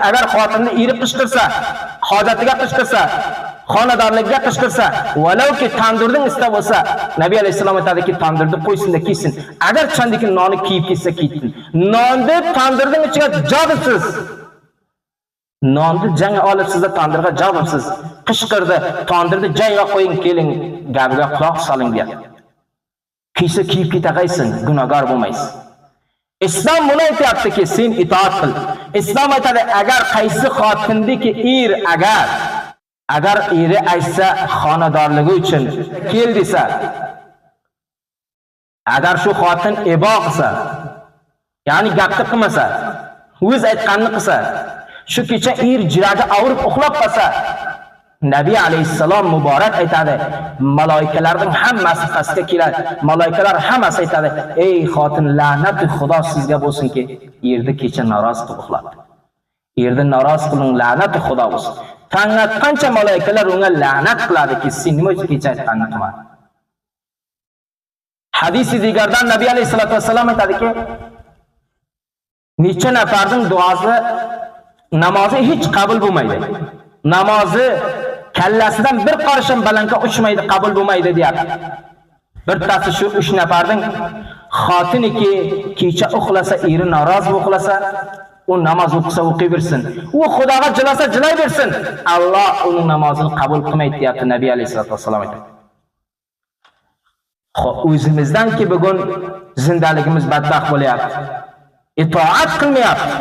agar xotinni eri qishqirsa, hojatiga qishqirsa, xonadonlikka qishqirsa, valovki tandurning istab bo'lsa, Nabiy alayhisalom aytadiki, tandurni qo'ysin-da kiysin. Agar chandiki nonni kiyib ketsa ketsin. Nonni tandurning ichiga jobsiz. Nonni jang olibsiz-da tandurga jobsiz. Qishqirdi, tandurni jangga qo'ying, keling, gabiga quloq soling deydi. Kiysa kiyib ketagaysin, gunohkor bo'lmaysiz. Islom buni aytayaptiki, sen itoat qil. Islom aytadi, agar qaysi xotindiki agar eri aytsa xonadonligi uchun kel desa, agar shu xotin ibo qilsa, ya'ni gapni qilmasa, o'z aytganini qilsa, shu kecha jiragi og'rib uxlab qolsa, Nabiy alayhissalom muborak aytadi, malaikalarning hammasi pastga keladi. Malaikalar hammasi aytadi, ey xotin, la'nati Xudo sizga bo'lsinki, erni kecha naroz qilib uxladi. Erni naroz qiling, la'nati Xudo bo'lsin. Tanga qancha malaikalar unga la'nat qiladiki, sen nima uchun kecha aytganini qilmadi. Hadisi digardan Nabiy alayhisolatu vasallam aytadiki, necha nafarning duosi, namozi hech qabul bo'lmaydi. Namozi kallasidan bir qarishim balandga uchmaydi, qabul bo'lmaydi deyapti. Birtasi shu 3 nafarning xotiniki kecha uxlasa, eri naroz uxlasa, u namoz o'qisa o'qiyversin. U Xudoga jilasa jilayversin. Alloh uning namozini qabul qilmaydi deyapti Nabiy alayhisolatu vasallam aytadi. O'zimizdanki bugun zindaligimiz badbaxt bo'lyapti. Itoat qilmayapti.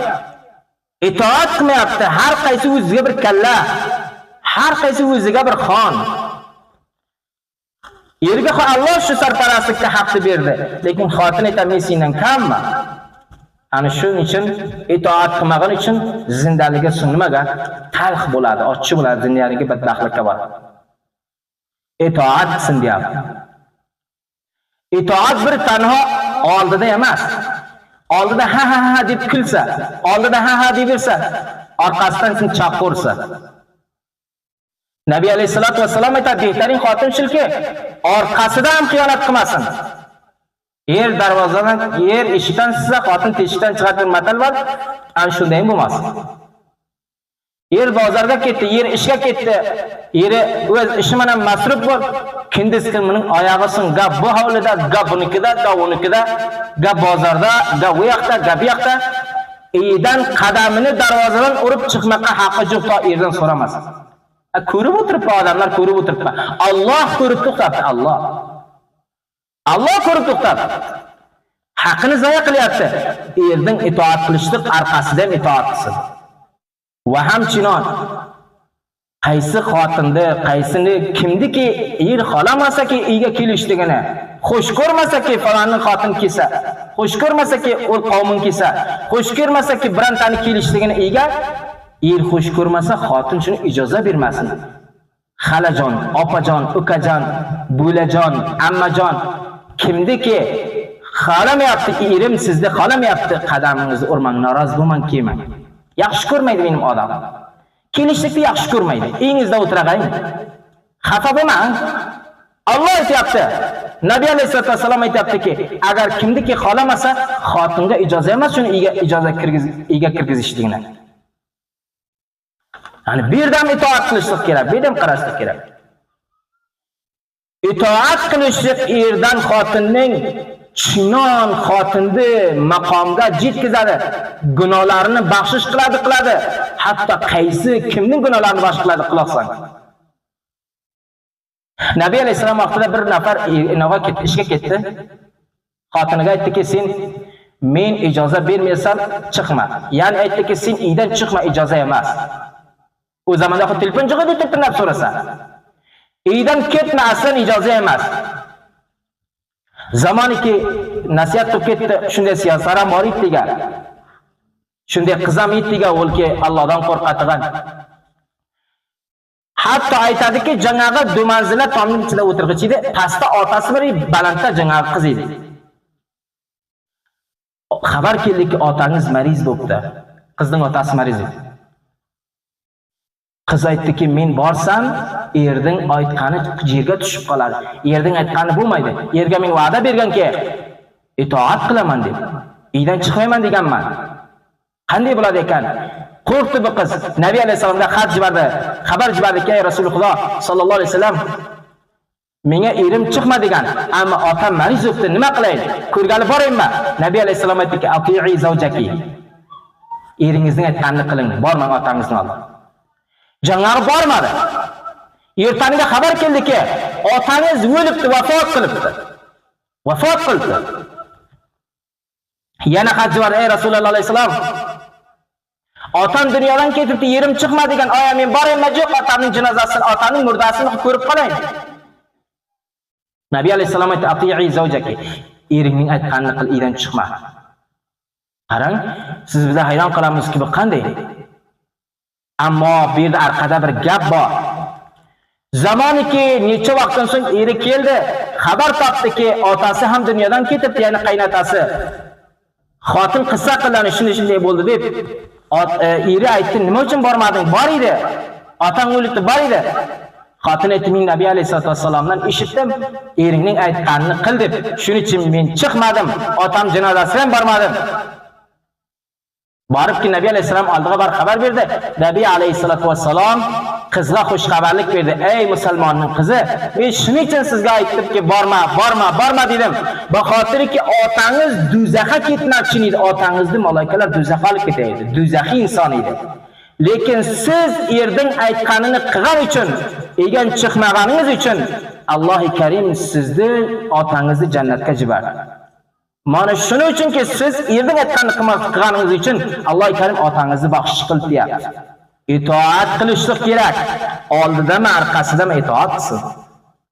Itoat qilmayapti. Har qaysi o'ziga bir kalla, har qaysi o'ziga bir xon. Erga Alloh shu sarparastlikka haqqi berdi, lekin xotin aytadi, men sendan kamman. Ana shuning uchun itoat qilmagan uchun zindaligi sunnimaga talx bo'ladi, ochchi bo'ladi, dunyoga badbaxtlikka boradi. Itoat qilsin deyapti. Itoat bir tanho oldida emas. Oldida ha ha ha deb kulsa, oldida ha ha deb bersa, orqasidan sen chaqirsa. Nabiy alayhisolatu vasallam aytadi, behtarin xotin shulki, orqasida ham xiyonat qilmasin. Er darvozadan, er eshikdan sizga, xotin teshikdan chiqadigan matal bor, ana shunday bo'lmas. Er bozorga ketdi, er ishga ketdi. Eri o'z ishi bilan masruf bo'l, kindis kunining oyog'isin, gap bu hovlida, gap unikida, gap unikida, gap bozorda, gap u yoqda, gap bu yoqda. Eydan qadamini darvozadan urib chiqmoqqa haqqi yo'q, to erdan so'ramas. Ko'rib o'tiribdi odamlar, ko'rib o'tiribdi. Alloh ko'rib to'xtatdi, Alloh ko'rib to'xtatdi. Haqqini zoya qilyapti. Erning itoat qilishlik orqasidan itoat qilsin. Va hamchinon qaysi xotinni, qaysini kimniki er xohlamasaki uyga kelishligini, xush ko'rmasaki falonning xotin kelsa, xush ko'rmasaki o'l qavmin kelsa, xush ko'rmasaki birontani kelishligini uyga er xush ko'rmasa, xotin shuni ijozat bermasin. Xalajon, opajon, ukajon, bo'lajon, ammajon kimniki xohlamayapti, erim sizni xohlamayapti, qadamingizni urmang, naroz bo'lmang, kelmang. Yaxshi ko'rmaydi mening odamim. Kelishlikni yaxshi ko'rmaydi. Uyingizda o'tirag'ay. Xafa bo'lmang. Alloh aytayapti. Nabiy alayhisolatu vasallam aytayaptiki, agar kimniki xohlamasa, xotinga ijozat emas, shuni uyga kirgizishligini. Ya'ni birdan itoat qilishlik kerak, birdan qarashlik kerak. Itoat qilishlik erdan xotinning chinon xotinni maqomga yetkazadi. Gunohlarini baxshish qiladi. Hatto qaysi kimning gunohlarini baxshish qiladi, quloqsan. Nabiy alayhisalom vaqtida bir nafar ishga ketdi. Xotiniga aytdiki, sen men ijozat bermaysan, chiqma. Ya'ni aytdiki, sen uydan chiqma, ijozat emas. O zamonda telefon chiqadi deb tinab so'rasa. Uydan ketma, aslan ijozat emas. Zamoniki nasihat qilib ketdi, shunday siyosara morid degan. Shunday qizam yetdiga o'lki Allohdan qo'rqadigan. Hatto aytadiki, jangaga dumanzila tomning ichida o'tirg'ich edi, pastda otasi bir balandda jangaga qiz edi. Xabar keldiki, otangiz mariz bo'libdi. Qizning otasi mariz edi. Qiz aytdiki, men borsam, erning aytgani yerga tushib qoladi. Erning aytgani bo'lmaydi. Erga men va'da berganki, itoat qilaman deb. Uydan chiqmayman deganman. Qanday bo'ladi ekan? Qo'rqdi bu qiz. Nabiy alayhisolamga xat jibardi, xabar jibardiki, ey Rasululloh sallallohu alayhi vasallam, menga erim chiqma degan, ammo otam mariz o'tdi, nima qilay? Ko'rgani boraymi? Nabiy alayhisolam aytdiki, ati'i zawjaki. Eringizning aytganini qiling, bormang otangizni olib. Jangar bormadi. Ertaniga xabar keldiki, otangiz o'libdi, vafot qilibdi. Vafot qildi. Yana xat jibardi, ey Rasululloh alayhisolam, otam dunyodan ketibdi, yerim chiqma degan, oya men boraymi, yo'q, otamning janozasini, otamning murdasini ko'rib qolay. Nabiy alayhisolam aytdi, ati'i zawjaki. Eringning aytganini qil, uydan chiqma. Qarang, siz bizlar hayron qolamizki, bu qanday? Ammo bu yerda orqada bir gap bor. Zamoniki necha vaqtdan so'ng eri keldi, xabar topdiki, otasi ham dunyodan ketibdi, ya'ni qaynotasi. Xotin qissa qilani shunday bo'ldi deb, eri aytdi, nima uchun bormading? Bor edi. Otang o'libdi, bor edi. Xotin aytdi, men Nabiy alayhisolatu vasallamdan eshitdim, eringning aytganini qil deb. Shuning uchun men chiqmadim, otam janozasiga ham bormadim. Boribki Nabiy alayhisalom oldiga bar xabar berdi. Nabiy alayhisolatu vasallam qizga xush xabarlik berdi. Ey musulmonning qizi, men shuning uchun sizga aytdimki, borma dedim. Bu xotirki otangiz do'zaxga ketmoqchi edi. Otangizni malaikalar do'zaxga olib ketaydi. Do'zaxiy inson edi. Lekin siz erning aytganini qilgan uchun, egan chiqmaganingiz uchun Alloh Karim sizni otangizni jannatga jibardi. Mana shuning uchunki siz erning aytganini qilganingiz uchun Alloh Karim otangizni baxsh qildi deyapti. Itoat qilishlik kerak. Oldidami, orqasidami itoat qilsin.